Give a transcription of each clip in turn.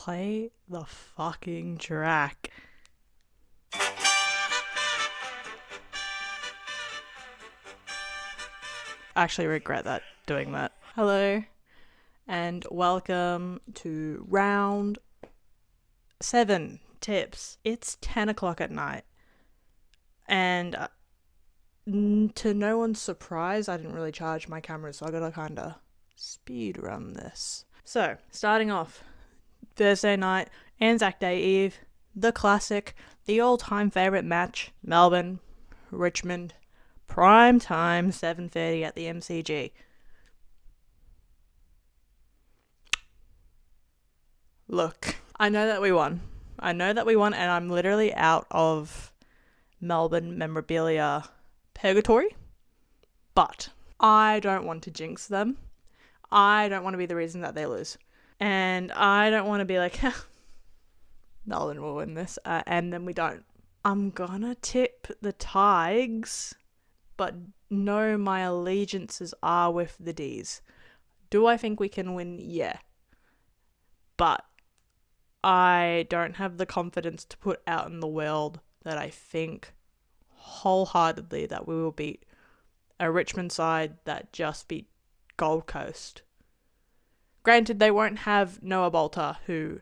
Play the fucking track. I actually regret doing that. Hello, and welcome to round 7 tips. It's 10 o'clock at night, and to no one's surprise, I didn't really charge my camera, so I gotta kinda speed run this. So, starting off, Thursday night, Anzac Day Eve, the classic, the all-time favourite match, Melbourne, Richmond, prime time, 7:30 at the MCG. Look, I know that we won, and I'm literally out of Melbourne memorabilia purgatory, but I don't want to jinx them. I don't want to be the reason that they lose. And I don't want to be like, Melbourne will win this, and then we don't. I'm gonna tip the Tigers, but no, my allegiances are with the D's. Do I think we can win? Yeah. But I don't have the confidence to put out in the world that I think wholeheartedly that we will beat a Richmond side that just beat Gold Coast. Granted, they won't have Noah Bolter, who,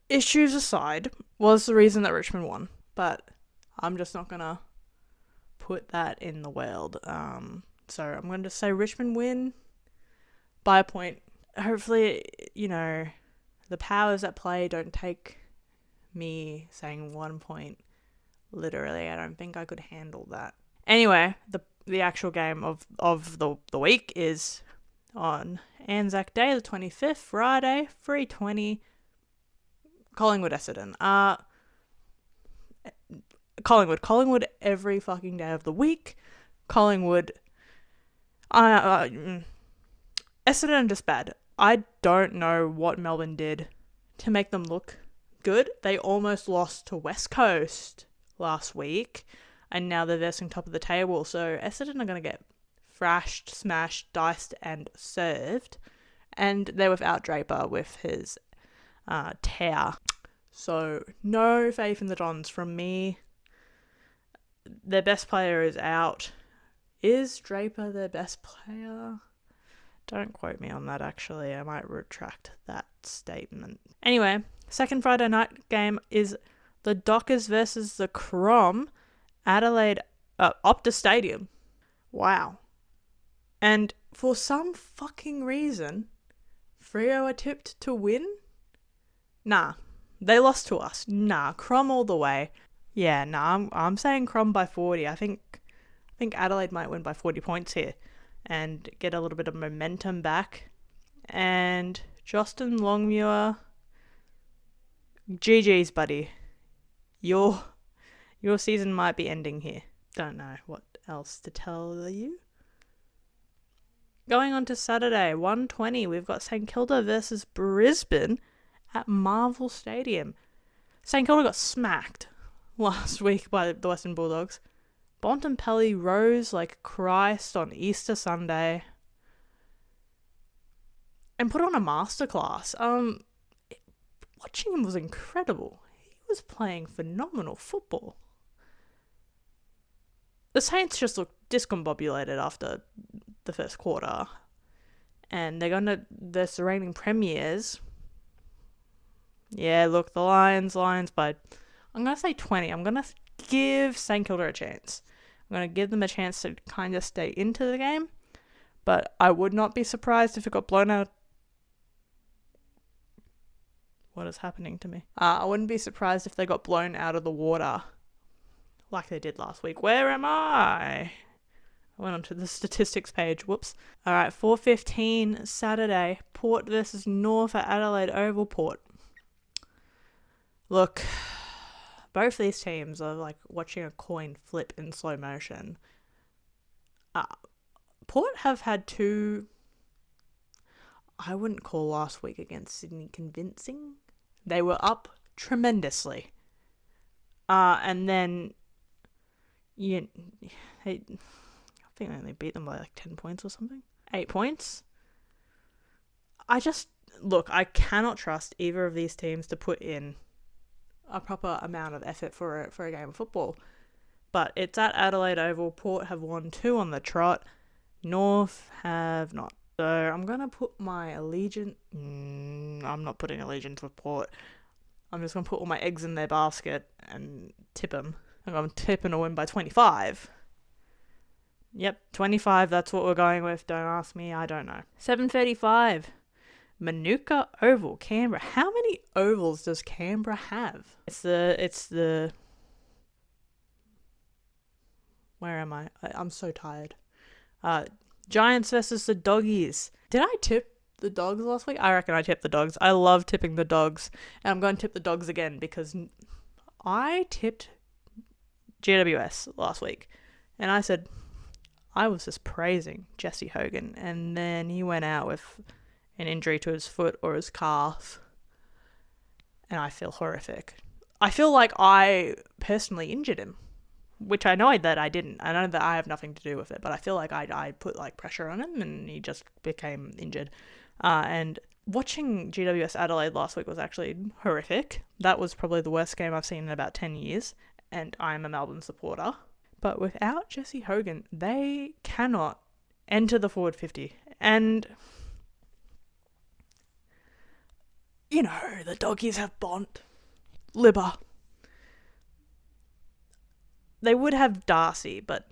issues aside, was the reason that Richmond won. But I'm just not going to put that in the world. So I'm going to say Richmond win by a point. Hopefully, the powers at play don't take me saying 1 point literally. I don't think I could handle that. Anyway, the actual game of the week is on Anzac Day, the 25th, Friday, 3:20, Collingwood Essendon. Collingwood every fucking day of the week. Collingwood, Essendon just bad. I don't know what Melbourne did to make them look good. They almost lost to West Coast last week, and now they're versing top of the table. So Essendon are going to get thrashed, smashed, diced, and served. And they're without Draper with his tear. So no faith in the Dons from me. Their best player is out. Is Draper their best player? Don't quote me on that, actually. I might retract that statement. Anyway, second Friday night game is the Dockers versus the Crom, Adelaide, Optus Stadium. Wow. And for some fucking reason, Freo are tipped to win? Nah. They lost to us. Nah. Crom all the way. Yeah, nah. I'm saying Crom by 40. I think Adelaide might win by 40 points here and get a little bit of momentum back. And Justin Longmuir, GG's, buddy. Your season might be ending here. Don't know what else to tell you. Going on to Saturday, 1:20, we've got St Kilda versus Brisbane at Marvel Stadium. St Kilda got smacked last week by the Western Bulldogs. Bontempelli rose like Christ on Easter Sunday and put on a masterclass. Watching him was incredible. He was playing phenomenal football. The Saints just looked discombobulated after the first quarter, and they're the reigning premiers. Yeah, look, the Lions, but I'm going to say 20. I'm going to give St Kilda a chance. I'm going to give them a chance to kind of stay into the game, but I would not be surprised if it got blown out. What is happening to me? I wouldn't be surprised if they got blown out of the water like they did last week. Where am I? I went onto the statistics page. Whoops. All right, 4:15 Saturday. Port versus North at Adelaide Oval. Port. Look, both these teams are like watching a coin flip in slow motion. Port have had two, I wouldn't call last week against Sydney convincing. They were up tremendously. And then, I think they only beat them by like 10 points or something. 8 points. I just, look, I cannot trust either of these teams to put in a proper amount of effort for a game of football. But it's at Adelaide Oval. Port have won 2 on the trot. North have not. So I'm going to put my allegiance... I'm not putting allegiance with Port. I'm just going to put all my eggs in their basket and tip them. I'm tipping to win by 25. Yep, 25, that's what we're going with. Don't ask me, I don't know. 7:35. Manuka Oval, Canberra. How many ovals does Canberra have? It's the... Where am I? I'm so tired. Giants versus the Doggies. Did I tip the Dogs last week? I reckon I tipped the Dogs. I love tipping the Dogs. And I'm going to tip the Dogs again because I tipped GWS last week. And I said, I was just praising Jesse Hogan. And then he went out with an injury to his foot or his calf. And I feel horrific. I feel like I personally injured him. Which I know that I didn't. I know that I have nothing to do with it, but I feel like I put like pressure on him and he just became injured. And watching GWS Adelaide last week was actually horrific. That was probably the worst game I've seen in about 10 years, and I'm a Melbourne supporter. But without Jesse Hogan, they cannot enter the forward 50. And, you know, the Doggies have Bont, Libba. They would have Darcy, but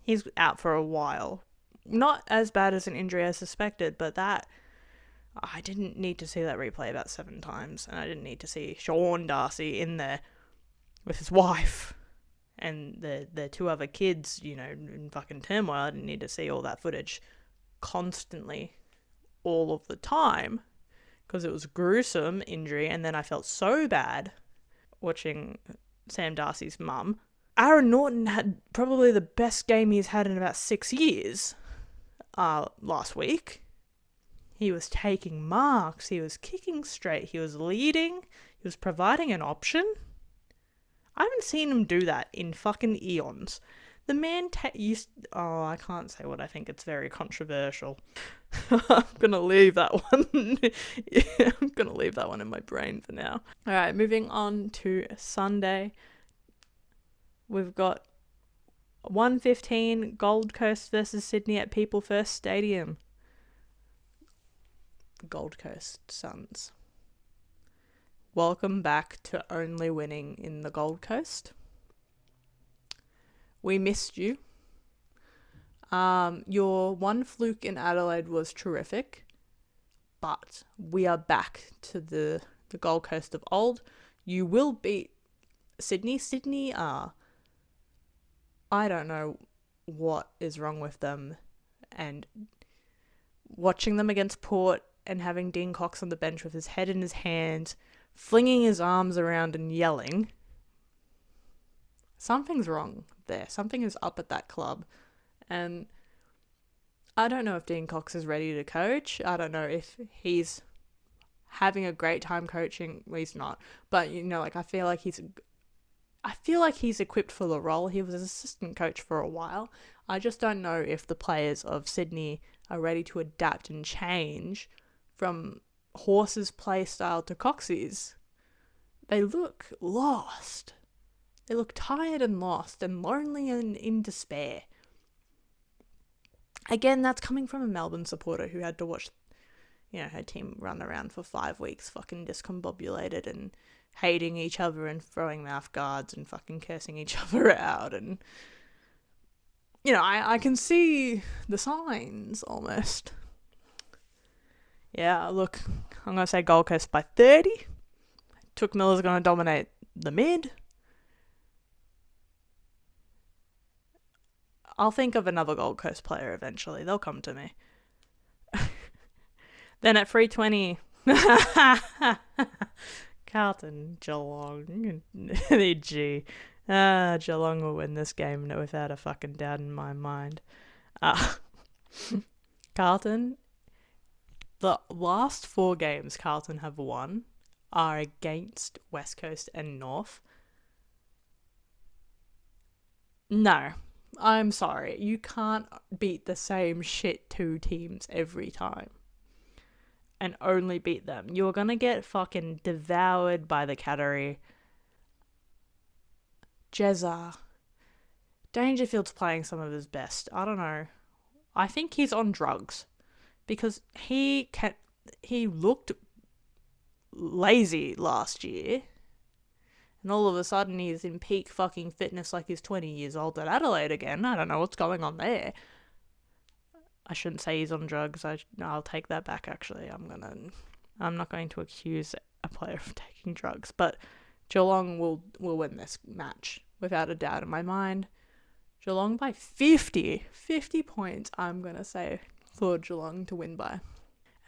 he's out for a while. Not as bad as an injury as suspected, but that... I didn't need to see that replay about 7 times, and I didn't need to see Sean Darcy in there with his wife and the 2 other kids, you know, in fucking turmoil. I didn't need to see all that footage constantly all of the time because it was a gruesome injury, and then I felt so bad watching Sam Darcy's mum. Aaron Norton had probably the best game he's had in about 6 years last week. He was taking marks. He was kicking straight. He was leading. He was providing an option. I haven't seen him do that in fucking eons. The man I can't say what I think. It's very controversial. I'm going to leave that one. I'm going to leave that one in my brain for now. All right, moving on to Sunday. We've got 1:15 Gold Coast versus Sydney at People First Stadium. Gold Coast Suns. Welcome back to only winning in the Gold Coast. We missed you. Your one fluke in Adelaide was terrific, but we are back to the Gold Coast of old. You will beat Sydney. Sydney are... I don't know what is wrong with them, and watching them against Port and having Dean Cox on the bench with his head in his hands, flinging his arms around and yelling, something's wrong there. Something is up at that club, and I don't know if Dean Cox is ready to coach. I don't know if he's having a great time coaching. Well, he's not, but you know, like I feel like he's equipped for the role. He was an assistant coach for a while. I just don't know if the players of Sydney are ready to adapt and change from Horse's play style to Cox's. They look lost. They look tired and lost and lonely and in despair. Again, that's coming from a Melbourne supporter who had to watch, you know, her team run around for 5 weeks fucking discombobulated and hating each other and throwing mouth guards and fucking cursing each other out. And, you know, I can see the signs almost. Yeah, look, I'm going to say Gold Coast by 30. Took Miller's going to dominate the mid. I'll think of another Gold Coast player eventually. They'll come to me. Then at 3:20... Carlton, Geelong, Gee. Geelong will win this game without a fucking doubt in my mind. Carlton, the last 4 games Carlton have won are against West Coast and North. No, I'm sorry. You can't beat the same shit 2 teams every time. and only beat them. You're going to get fucking devoured by the Cattery. Jezza. Dangerfield's playing some of his best. I don't know. I think he's on drugs because he looked lazy last year, and all of a sudden he's in peak fucking fitness like he's 20 years old at Adelaide again. I don't know what's going on there. I shouldn't say he's on drugs. I'll take that back, actually. I'm not going to accuse a player of taking drugs, but Geelong will win this match without a doubt in my mind. Geelong by 50 points, I'm going to say, for Geelong to win by.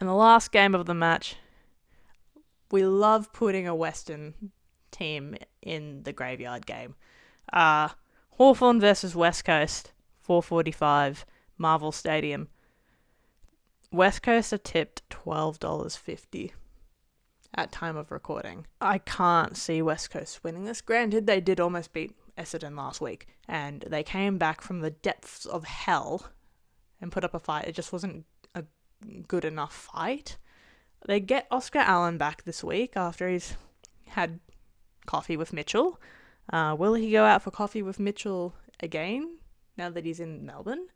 And the last game of the match, we love putting a Western team in the graveyard game. Hawthorn versus West Coast, 4:45, Marvel Stadium. West Coast are tipped $12.50 at time of recording. I can't see West Coast winning this. Granted, they did almost beat Essendon last week, and they came back from the depths of hell and put up a fight. It just wasn't a good enough fight. They get Oscar Allen back this week after he's had coffee with Mitchell. Will he go out for coffee with Mitchell again now that he's in Melbourne?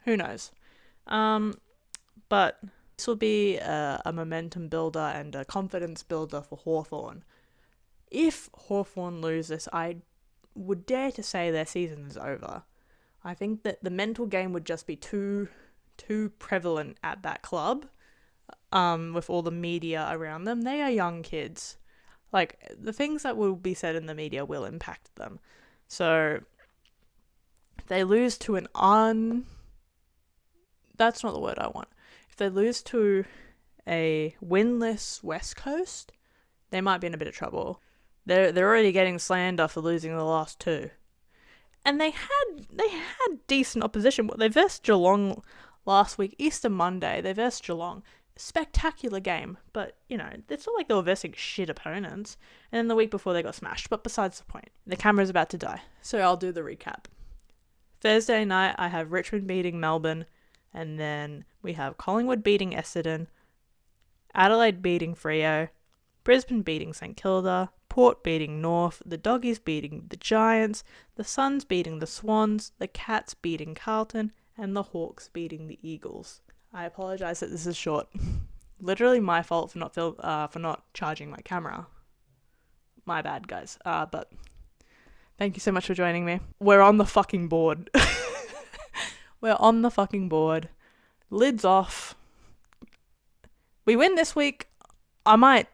Who knows? But this will be a momentum builder and a confidence builder for Hawthorn. If Hawthorn loses, I would dare to say their season is over. I think that the mental game would just be too prevalent at that club, with all the media around them. They are young kids. Like, the things that will be said in the media will impact them. So, if they lose to that's not the word I want. If they lose to a winless West Coast, they might be in a bit of trouble. They're already getting slander for losing the last two. And they had decent opposition. They versed Geelong last week, Easter Monday. They versed Geelong. Spectacular game. But, it's not like they were versing shit opponents. And then the week before they got smashed. But besides the point, the camera's about to die. So I'll do the recap. Thursday night, I have Richmond beating Melbourne. And then we have Collingwood beating Essendon, Adelaide beating Freo, Brisbane beating St Kilda, Port beating North, the Doggies beating the Giants, the Suns beating the Swans, the Cats beating Carlton, and the Hawks beating the Eagles. I apologise that this is short. Literally my fault for not charging my camera. My bad, guys. But thank you so much for joining me. We're on the fucking board. We're on the fucking board. Lids off. We win this week. I'm not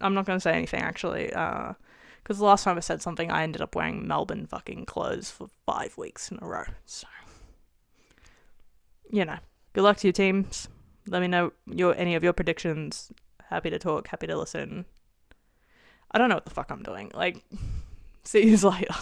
going to say anything, actually. Because the last time I said something, I ended up wearing Melbourne fucking clothes for 5 weeks in a row. So, good luck to your teams. Let me know any of your predictions. Happy to talk. Happy to listen. I don't know what the fuck I'm doing. See you later.